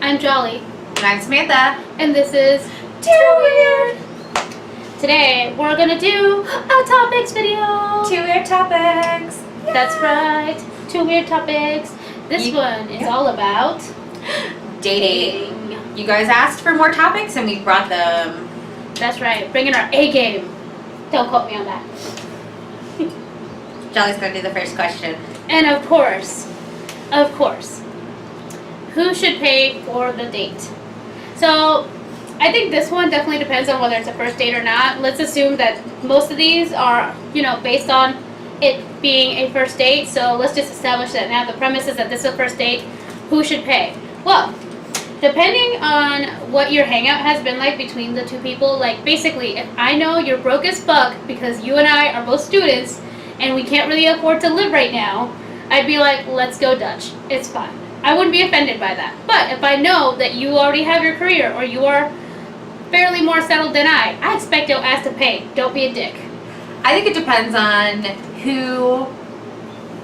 I'm Jolly. And I'm Samantha. And this is Too Weird. Today we're gonna do a topics video. 2 weird topics. Yeah. That's right. 2 weird topics. This one is all about dating. You guys asked for more topics and we brought them. That's right. Bringing our A game. Don't quote me on that. Jolly's gonna do the first question. And of course, who should pay for the date? So, I think this one definitely depends on whether it's a first date or not. Let's assume that most of these are, based on it being a first date. So let's just establish that now. The premise is that this is a first date. Who should pay? Well, depending on what your hangout has been like between the two people, like basically, if I know you're broke as fuck because you and I are both students and we can't really afford to live right now, I'd be like, let's go Dutch. It's fine. I wouldn't be offended by that. But if I know that you already have your career or you are fairly more settled than I expect your ass to pay. Don't be a dick. I think it depends on who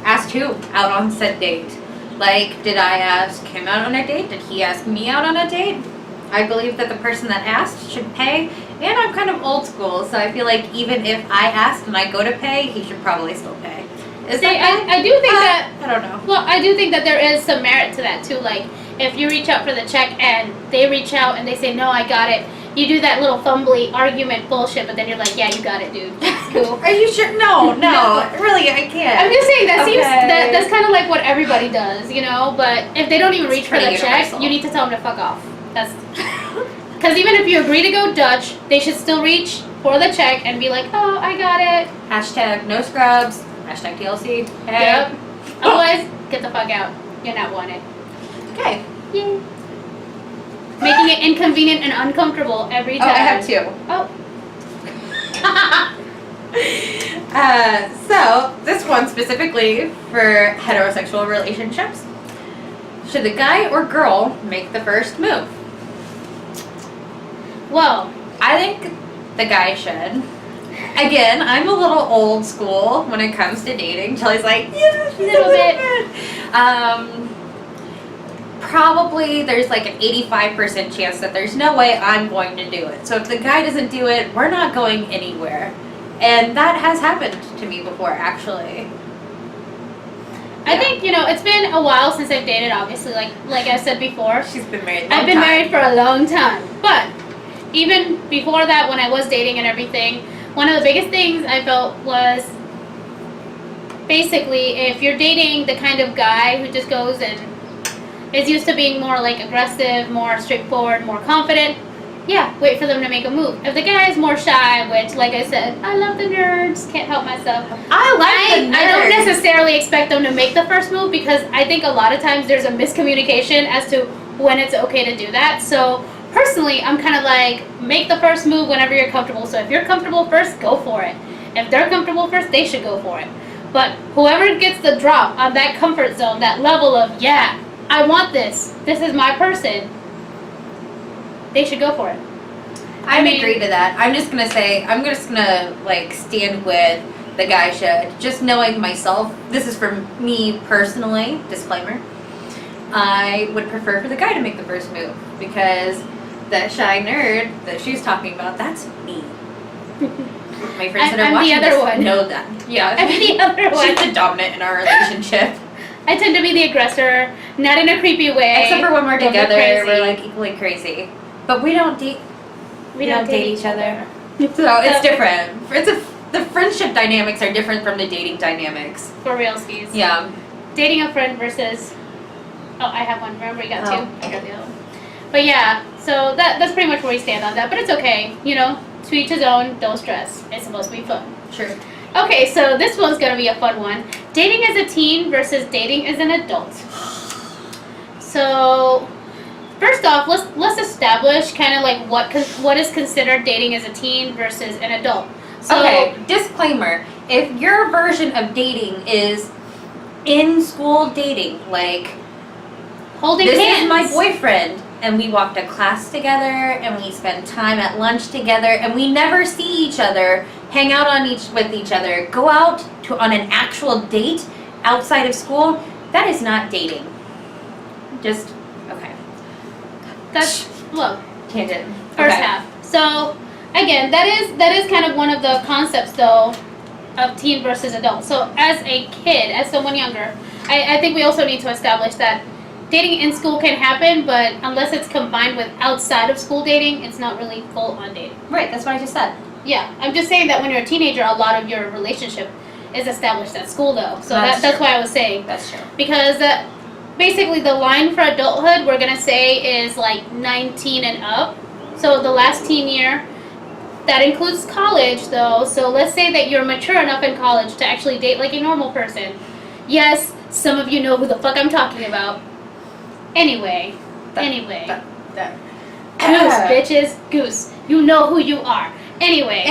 asked who out on said date. Like, did I ask him out on a date? Did he ask me out on a date? I believe that the person that asked should pay. And I'm kind of old school, so I feel like even if I asked and I go to pay, he should probably still pay. I do think that... I don't know. Well, I do think that there is some merit to that, too. Like, if you reach out for the check and they reach out and they say, no, I got it, you do that little fumbly argument bullshit, but then you're like, yeah, you got it, dude. It's cool. Are you sure? No. Really, I can't. I'm just saying, that's kind of like what everybody does, But if they don't even reach for the check, you need to tell them to fuck off. That's... Because even if you agree to go Dutch, they should still reach for the check and be like, oh, I got it. Hashtag no scrubs. Hashtag TLC. Hey. Yep. Otherwise, get the fuck out. You're not wanted. Okay. Yay. Making it inconvenient and uncomfortable every time. Oh, I have two. Oh. So, this one specifically for heterosexual relationships. Should the guy or girl make the first move? Well, I think the guy should. Again, I'm a little old school when it comes to dating. Chelly's like, yeah, a little bit. Probably there's like an 85% chance that there's no way I'm going to do it. So if the guy doesn't do it, we're not going anywhere. And that has happened to me before, actually. I think, it's been a while since I've dated, obviously. Like I said before. She's been married I've been married for a long time. But even before that, when I was dating and everything, one of the biggest things I felt was basically if you're dating the kind of guy who just goes and is used to being more like aggressive, more straightforward, more confident, yeah, wait for them to make a move. If the guy is more shy, which, like I said, I love the nerds, can't help myself. I don't necessarily expect them to make the first move because I think a lot of times there's a miscommunication as to when it's okay to do that. So personally, I'm kind of like, make the first move whenever you're comfortable. So if you're comfortable first, go for it. If they're comfortable first, they should go for it. But whoever gets the drop on that comfort zone, that level of, yeah, I want this. This is my person. They should go for it. I agree to that. I'm just going to stand with the guy should. Just knowing myself, this is for me personally, disclaimer, I would prefer for the guy to make the first move because that shy nerd that she's talking about, that's me. My friends that are watching this know that. Yeah. I'm the other one. She's the dominant in our relationship. I tend to be the aggressor, not in a creepy way. Except for when we're together, we're like equally crazy. But we don't date. We don't date each other. So it's different. The friendship dynamics are different from the dating dynamics. For real, skis. Yeah. Dating a friend versus. Oh, I have one. Remember, you got two. I got the other one. But yeah, so that's pretty much where we stand on that. But it's okay. To each his own. Don't stress. It's supposed to be fun. Sure. Okay, so this one's gonna be a fun one. Dating as a teen versus dating as an adult. So, first off, let's establish kind of like what is considered dating as a teen versus an adult. So, okay, disclaimer. If your version of dating is in school dating, like holding hands. This is my boyfriend, and we walk to class together, and we spend time at lunch together, and we never see each other, hang out with each other, go out on an actual date outside of school. That is not dating. Okay. That's, look, Tangent. first Okay. half. So, again, that is kind of one of the concepts, though, of teen versus adult. So, as a kid, as someone younger, I think we also need to establish that dating in school can happen, but unless it's combined with outside of school dating, it's not really full-on dating. Right, that's what I just said. Yeah, I'm just saying that when you're a teenager, a lot of your relationship is established at school, though. So That's that's true. why I was saying. That's true. Because basically the line for adulthood, we're going to say, is like 19 and up. So the last teen year, that includes college, though. So let's say that you're mature enough in college to actually date like a normal person. Yes, some of you know who the fuck I'm talking about. Anyway. Goose, bitches, goose. You know who you are. Anyway,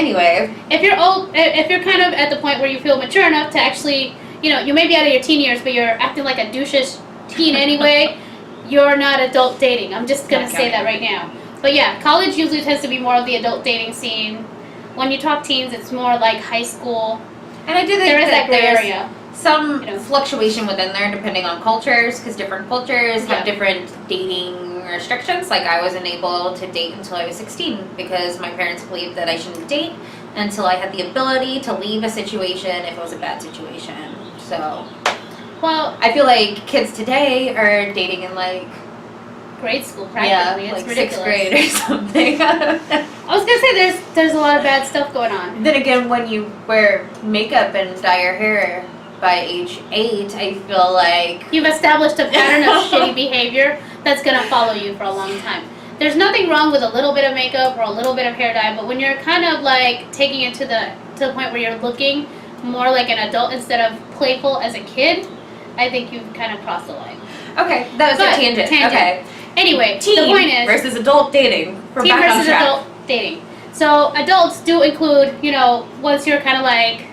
if you're old, if you're kind of at the point where you feel mature enough to actually, you may be out of your teen years, but you're acting like a douchish teen anyway, you're not adult dating. I'm just gonna say that right now. But yeah, college usually tends to be more of the adult dating scene. When you talk teens, it's more like high school. And I do think There is that gray there's area. some fluctuation within there depending on cultures, because different cultures have Yeah. different dating restrictions. Like I wasn't able to date until I was 16 because my parents believed that I shouldn't date until I had the ability to leave a situation if it was a bad situation. So Well, I feel like kids today are dating in like grade school practically. It's like ridiculous. 6th grade or something. I was gonna say there's a lot of bad stuff going on. Then again, when you wear makeup and dye your hair by age 8, I feel like You've established a pattern of shitty behavior that's gonna follow you for a long time. There's nothing wrong with a little bit of makeup or a little bit of hair dye, but when you're kind of like taking it to the point where you're looking more like an adult instead of playful as a kid, I think you've kind of crossed the line. okay, that was But, a tangent. tangent. Okay, Anyway, teen the point is versus adult dating. We're teen back on versus track. adult dating. So adults do include, once you're kind of like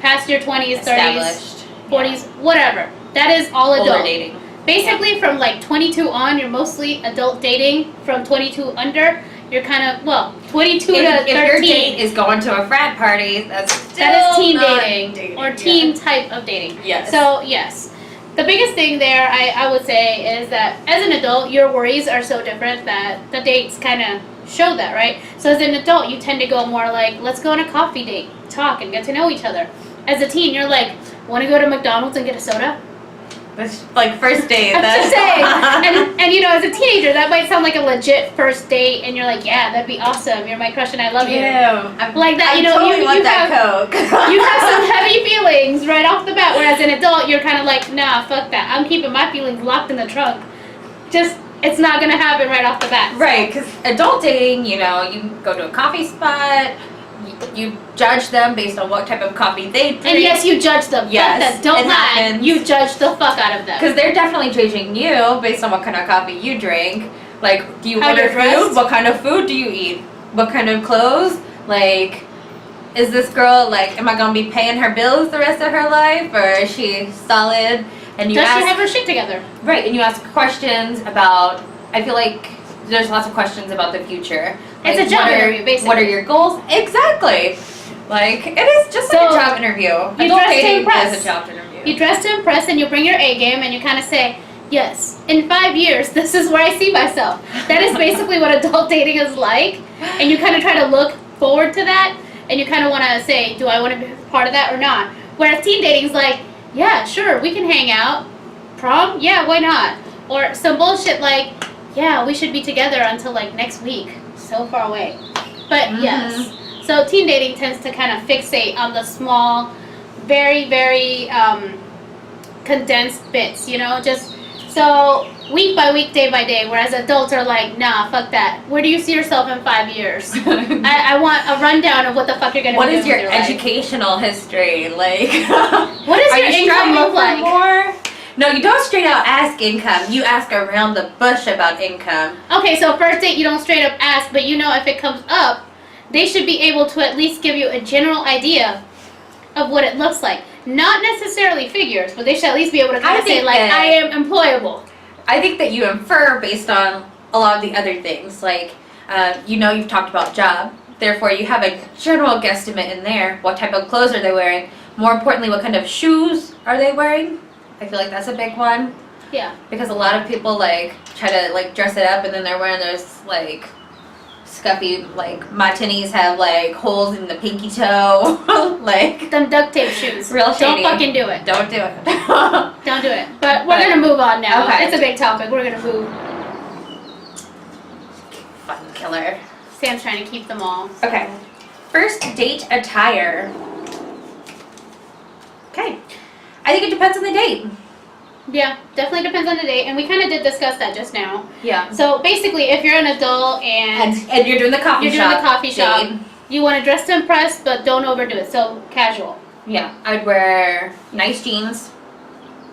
past your 20s, 30s, Established. 40s, whatever. That is all Older adult. dating. Basically, from like 22 on, you're mostly adult dating. From 22 under, you're kind of 22 to 13. If your date is going to a frat party, that's still that is teen not dating or teen type of dating. Yes. So yes, the biggest thing there I would say is that as an adult, your worries are so different that the dates kind of show that, right? So as an adult, you tend to go more like, let's go on a coffee date, talk, and get to know each other. As a teen, you're like, want to go to McDonald's and get a soda? That's like first date. I'm That's just saying. And as a teenager, that might sound like a legit first date, and you're like, yeah, that'd be awesome. You're my crush, and I love you. Damn. Like that, I totally you want that have Coke. you have some heavy feelings right off the bat. Whereas an adult, you're kind of like, nah, fuck that. I'm keeping my feelings locked in the trunk. It's not gonna happen right off the bat. So. Right, because adult dating, you go to a coffee spot, you judge them based on what type of coffee they drink. And yes, you judge them. Yes, Fuck that. Don't it lie. happens. You judge the fuck out of them. Because they're definitely judging you based on what kind of coffee you drink. Like, do you How order you're dressed? food? What kind of food do you eat? What kind of clothes? Like, is this girl, am I going to be paying her bills the rest of her life? Or is she solid? And you Does ask, she have her shit together? right, and you ask questions about, I feel like there's lots of questions about the future. It's a job interview, basically. What are your goals? Exactly. It is just like a So, job interview. you Adult dress to dating impress. is a job interview. You dress to impress, and you bring your A game, and you kind of say, yes, in 5 years, this is where I see myself. That is basically what adult dating is like. And you kind of try to look forward to that, and you kind of want to say, do I want to be part of that or not? Whereas teen dating is like, yeah, sure, we can hang out. Prom? Yeah, why not? Or some bullshit like, yeah, we should be together until next week. So far away. But yes. So teen dating tends to kind of fixate on the small, very, very condensed bits, just so week by week, day by day, whereas adults are like, nah, fuck that. Where do you see yourself in 5 years? I want a rundown of what the fuck you're going to What do is your with your life. educational history? What does are your you income striving look for like? more? No, you don't straight out ask income. You ask around the bush about income. Okay, so first date, you don't straight up ask, but if it comes up, they should be able to at least give you a general idea of what it looks like. Not necessarily figures, but they should at least be able to kind of say, I am employable. I think that you infer based on a lot of the other things. You've talked about job. Therefore, you have a general guesstimate in there. What type of clothes are they wearing? More importantly, what kind of shoes are they wearing? I feel like that's a big one. Yeah. Because a lot of people like try to like dress it up and then they're wearing those like scuffy, like my tinnies have like holes in the pinky toe. Like Them duct tape shoes. real shady. Don't fucking do it. Don't do it. Don't do it. But we're gonna move on now. Okay. It's a big topic. We're gonna move. Fucking killer. Sam's trying to keep them all. Okay. First date attire. Okay. I think it depends on the date. Yeah, definitely depends on the date, and we kind of did discuss that just now. Yeah. So basically, if you're an adult and you're doing the coffee shop. date, you want to dress to impress, but don't overdo it. So casual. Yeah, I'd wear nice jeans,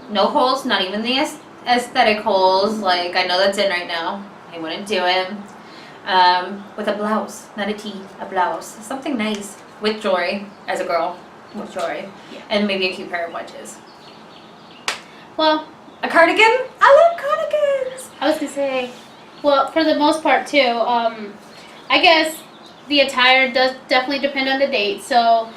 no holes, not even the aesthetic holes. Like I know that's in right now. I wouldn't do it. With a blouse, not a tee, a blouse, something nice with jewelry. As a girl, with jewelry, and maybe a cute pair of wedges. Well, a cardigan. I love cardigans. I was gonna say, well, for the most part too. I guess the attire does definitely depend on the date. So,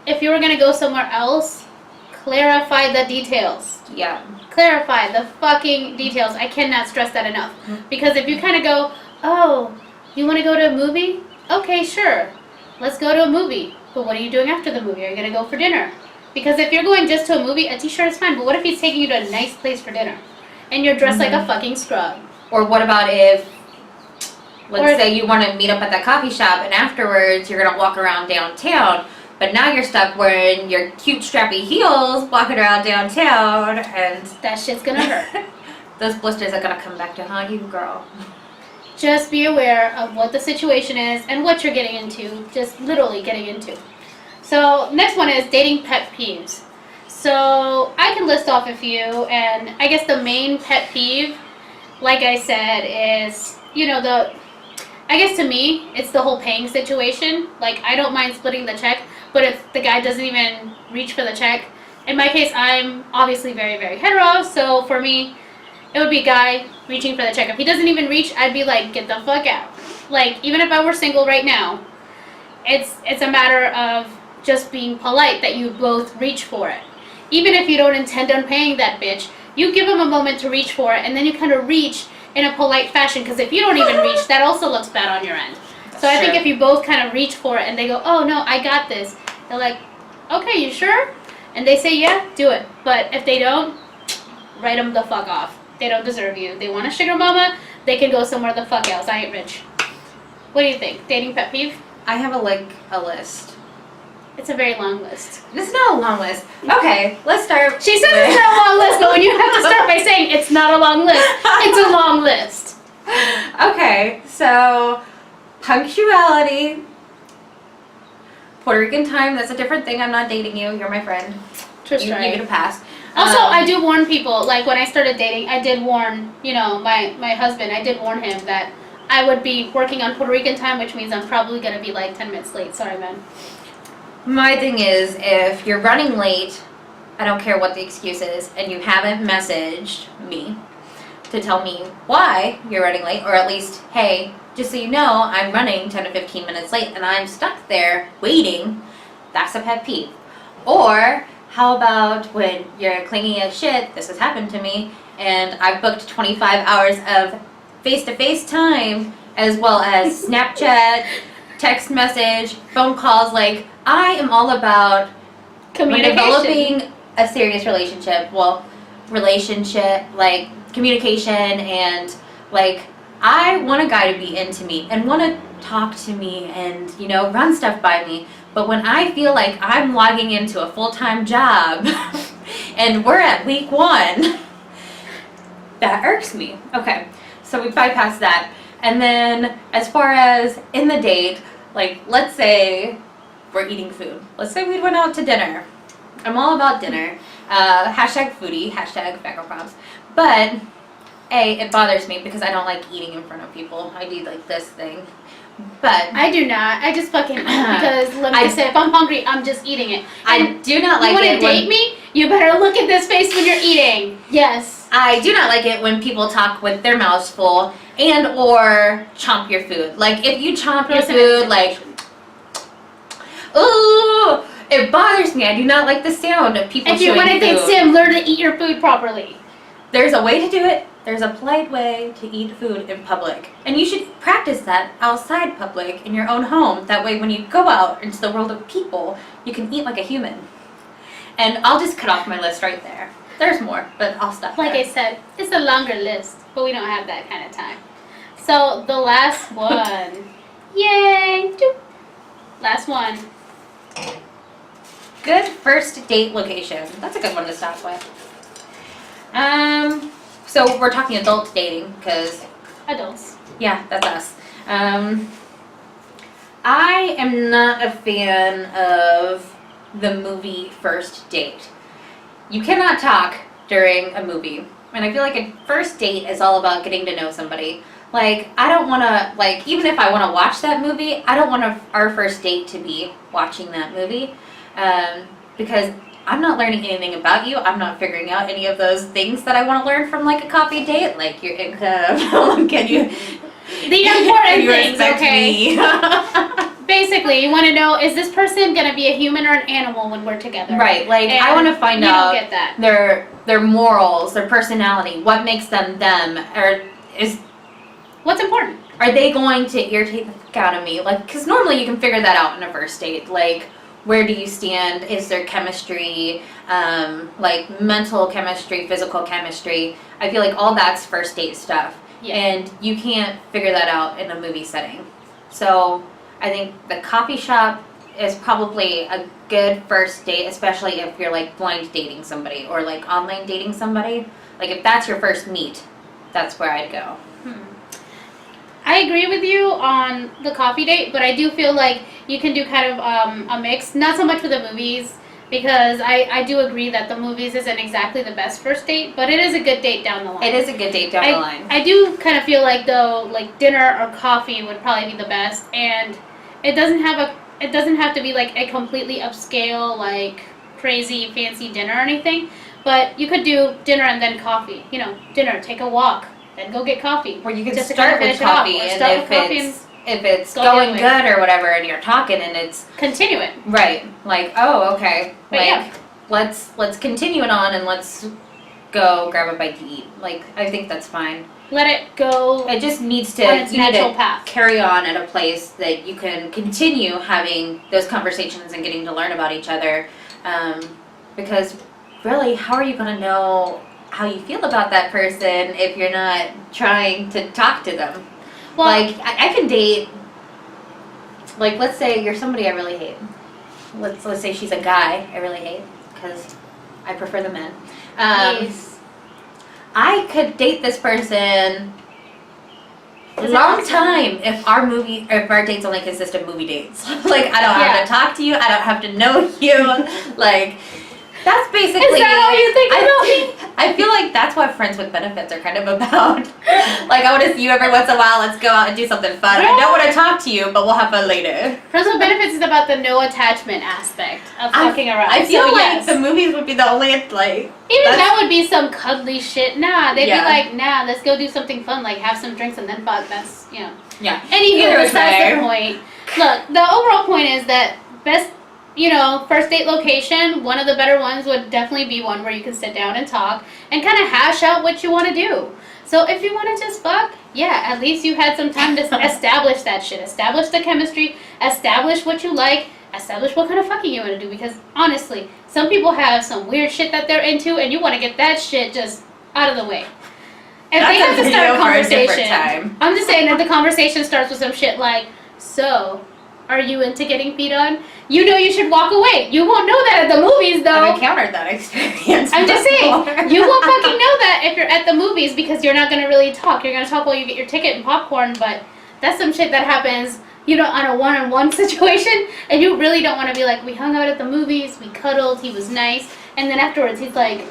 if you were gonna go somewhere else, clarify the details. Yeah. Clarify the fucking details. I cannot stress that enough. Because if you kind of go, oh, you want to go to a movie? Okay, sure. Let's go to a movie. But what are you doing after the movie? Are you going to go for dinner? Because if you're going just to a movie, a t-shirt is fine. But what if he's taking you to a nice place for dinner? And you're dressed like a fucking scrub? Or what about if, let's say you want to meet up at that coffee shop and afterwards you're going to walk around downtown. But now you're stuck wearing your cute strappy heels, walking around downtown, and that shit's gonna hurt. Those blisters are gonna come back to haunt you, girl. Just be aware of what the situation is and what you're getting into. Just literally getting into. So next one is dating pet peeves. So I can list off a few, and I guess the main pet peeve, like I said, is I guess to me it's the whole paying situation. Like I don't mind splitting the check. But if the guy doesn't even reach for the check, in my case, I'm obviously very, very hetero, so for me, it would be a guy reaching for the check. If he doesn't even reach, I'd be like, get the fuck out. Like, even if I were single right now, it's a matter of just being polite that you both reach for it. Even if you don't intend on paying that bitch, you give him a moment to reach for it, and then you kind of reach in a polite fashion, because if you don't even reach, that also looks bad on your end. So I think if you both kind of reach for it and they go, oh no, I got this. They're like, okay, you sure? And they say, yeah, do it. But if they don't, write them the fuck off. They don't deserve you. They want a sugar mama, they can go somewhere the fuck else. I ain't rich. What do you think? Dating pet peeve? I have a list. It's a very long list. This is not a long list. Okay, let's start. She said it's not a long list, but when you have to start by saying it's not a long list, it's a long list. Okay, so punctuality. Puerto Rican time, that's a different thing. I'm not dating you. You're my friend. You get a pass. Also, I do warn people, like when I started dating, I did warn, my husband, I did warn him that I would be working on Puerto Rican time, which means I'm probably going to be like 10 minutes late. Sorry, man. My thing is, if you're running late, I don't care what the excuse is, and you haven't messaged me to tell me why you're running late, or at least, hey, just so you know, I'm running 10 to 15 minutes late and I'm stuck there waiting, that's a pet peeve. Or, how about when you're clingy as shit, this has happened to me, and I've booked 25 hours of face-to-face time, as well as Snapchat, text message, phone calls. Like, I am all about developing a serious relationship. Well, like communication, and like I want a guy to be into me and want to talk to me and run stuff by me. But when I feel like I'm logging into a full-time job and we're at week 1, that irks me. Okay, so we bypass that. And then as far as in the date, like let's say we're eating food. Let's say we went out to dinner. I'm all about dinner. Hashtag foodie, hashtag back props. But it bothers me because I don't like eating in front of people. I do like this thing. But I do not. I just fucking because let me just say, if I'm hungry, I'm just eating it. And I do not like it. You want to date me? You better look at this face when you're eating. Yes. I do not like it when people talk with their mouths full and or chomp your food. Like if you chomp your food, like, ooh, it bothers me. I do not like the sound of people chewing food. If you want to date Sim, learn to eat your food properly. there's a way to do it. There's a polite way to eat food in public. And you should practice that outside public in your own home. That way when you go out into the world of people, you can eat like a human. And I'll just cut off my list right there. There's more, but I'll stop Like there. I said, it's a longer list, but we don't have that kind of time. So the last one. Yay! Doop. Last one. Good first date location. That's a good one to start with. So we're talking adult dating, because Adults. yeah, that's us. I am not a fan of the movie first date. You cannot talk during a movie. And I feel like a first date is all about getting to know somebody. Like, I don't want to, like, even if I want to watch that movie, I don't want our first date to be watching that movie. Because I'm not learning anything about you. I'm not figuring out any of those things that I want to learn from, like, a coffee date. Like, your income, can you... The important you things, respect okay? me? Basically, you want to know, is this person going to be a human or an animal when we're together? Right, like, And I want to find you out don't get that. their morals, their personality, what makes them them, or What's important? are they going to irritate the fuck out of me? Like, because normally you can figure that out in a first date. Like, where do you stand? Is there chemistry? Like, mental chemistry, physical chemistry. I feel like all that's first date stuff. Yeah. And you can't figure that out in a movie setting. So, I think the coffee shop is probably a good first date, especially if you're, like, blind dating somebody or, like, online dating somebody. Like, if that's your first meet, that's where I'd go. I agree with you on the coffee date, but I do feel like you can do kind of a mix. Not so much with the movies, because I do agree that the movies isn't exactly the best first date, but it is a good date down the line. It is a good date down the line. I do kind of feel like, though, like dinner or coffee would probably be the best, and it doesn't have to be like a completely upscale, like crazy fancy dinner or anything, but you could do dinner and then coffee. You know, dinner, take a walk, then go get coffee. Or you can Just to start kinda with finish it off, coffee, or and start with coffee if it's go the other going way. good or whatever, and you're talking, and it's Continue it. right, like, oh, okay, But like, yeah. let's continue it on, and let's go grab a bite to eat. Like, I think that's fine. Let it go It just needs to, on its you need natural to path. carry on at a place that you can continue having those conversations and getting to learn about each other. Because really, how are you going to know how you feel about that person if you're not trying to talk to them? Well, Like, I can date, like, let's say you're somebody I really hate. Let's say she's a guy I really hate, because I prefer the men. yes. I could date this person a Is it long awesome? time if our dates only consist of movie dates. Like, I don't have Yeah. to talk to you, I don't have to know you. Like, that's basically. Is that all you think about me? I feel like that's what friends with benefits are kind of about. Like, I want to see you every once in a while. Let's go out and do something fun. I don't want to talk to you, but we'll have fun later. Friends with benefits is about the no attachment aspect of fucking around. I feel So, like yes. the movies would be the only, like. Even that's- that would be some cuddly shit. Nah, they'd Yeah. be like, nah, let's go do something fun, like have some drinks and then fuck. That's, you know. Yeah. Anywho, Either besides way. the point. Look, the overall point is that best, you know, first date location, one of the better ones would definitely be one where you can sit down and talk and kind of hash out what you want to do. So if you want to just fuck, yeah, at least you had some time to establish that shit. Establish the chemistry, establish what you like, establish what kind of fucking you want to do. Because honestly, some people have some weird shit that they're into and you want to get that shit just out of the way. If That's they have a to start a video for a different conversation, time. I'm just saying that the conversation starts with some shit like, so, are you into getting feet on? You know you should walk away. You won't know that at the movies, though. I've encountered that experience. I'm just saying, before. you won't fucking know that if you're at the movies because you're not going to really talk. You're going to talk while you get your ticket and popcorn, but that's some shit that happens, you know, on a one-on-one situation, and you really don't want to be like, we hung out at the movies, we cuddled, he was nice, and then afterwards he's like,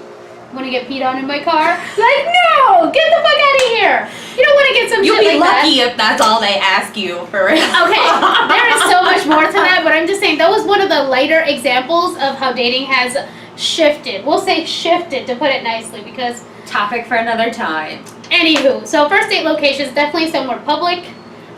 want to get peed on in my car? Like, no! Get the fuck out of here! You don't want to get some You'll shit be like that. lucky if that's all they ask you for real. Okay, there is so much more to that, but I'm just saying that was one of the lighter examples of how dating has shifted. We'll say shifted to put it nicely because, Topic for another time. anywho, so first date location is definitely somewhere public,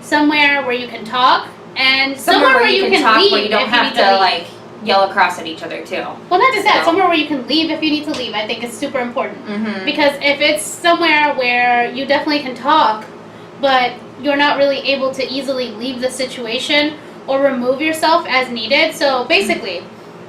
somewhere where you can talk, and somewhere where you can talk leave where you don't if have need to leave. like yell across at each other too. Well, not just that. So- Somewhere where you can leave if you need to leave, I think is super important. Mm-hmm. Because if it's somewhere where you definitely can talk, but you're not really able to easily leave the situation or remove yourself as needed. So basically,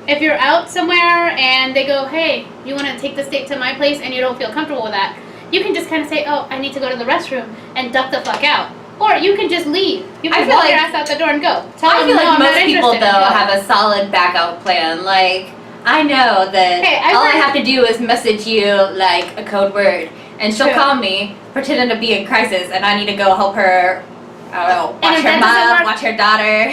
if you're out somewhere and they go, hey, you want to take this date to my place, and you don't feel comfortable with that, you can just kind of say, oh, I need to go to the restroom, and duck the fuck out. Or you can just leave. You I can feel walk your like- ass out the door and go. Tell I them, feel no, like I'm not most people interested, though and go. have a solid backup plan. Like I know that Hey, I've all I heard- have to do is message you like a code word, and she'll True. call me pretending to be in crisis, and I need to go help her. I don't know, And watch if her that doesn't mom, work- watch her daughter.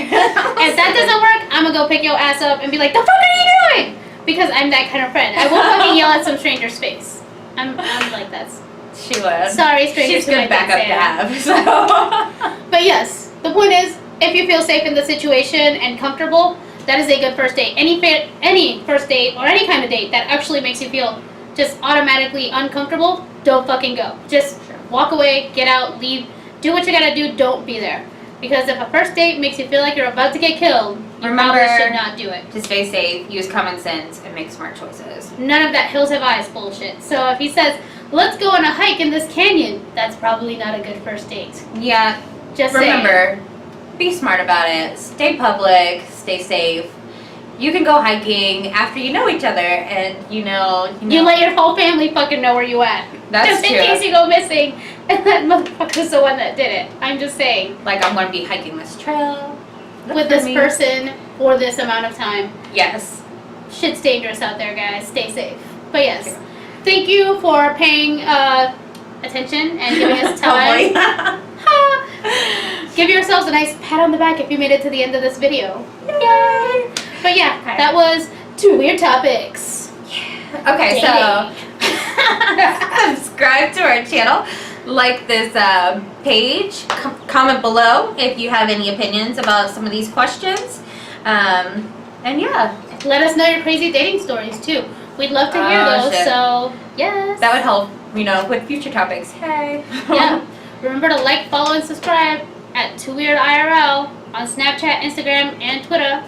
If that doesn't work, I'm gonna go pick your ass up and be like, the fuck are you doing? Because I'm that kind of friend. I won't fucking yell at some stranger's face. I'm like that. She would. Sorry, strangers. She's who good might think backup to Sam. have. So. But yes, the point is, if you feel safe in the situation and comfortable, that is a good first date. Any first date or any kind of date that actually makes you feel just automatically uncomfortable, don't fucking go. Just walk away, get out, leave, do what you gotta do. Don't be there. Because if a first date makes you feel like you're about to get killed, you Remember- probably should not do it. To stay safe, use common sense, and make smart choices. None of that hills have eyes bullshit. So if he says, let's go on a hike in this canyon, that's probably not a good first date. Yeah. Just saying. Remember, be smart about it. Stay public. Stay safe. You can go hiking after you know each other, and you know. You let your whole family fucking know where you at. That's just in true. case you go missing, and that motherfucker's the one that did it. I'm just saying. Like, I'm gonna be hiking this trail. Look With for this me. person for this amount of time. Yes. Shit's dangerous out there, guys. Stay safe. But yes, True. thank you for paying attention and giving us time. Hopefully. Give yourselves a nice pat on the back if you made it to the end of this video. Yay! But yeah, Okay. that was 2 weird topics. Okay, so Dating. subscribe to our channel, like this page, comment below if you have any opinions about some of these questions, and yeah, Let us know your crazy dating stories too. We'd love to hear Oh, those. shit. So yes. that would help, with future topics. Hey. Yeah. Remember to like, follow, and subscribe at 2WeirdIRL on Snapchat, Instagram, and Twitter.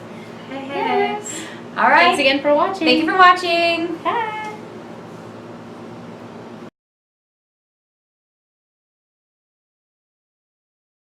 Hey. Yes. All right. Thanks again for watching. Thank you for watching. Bye.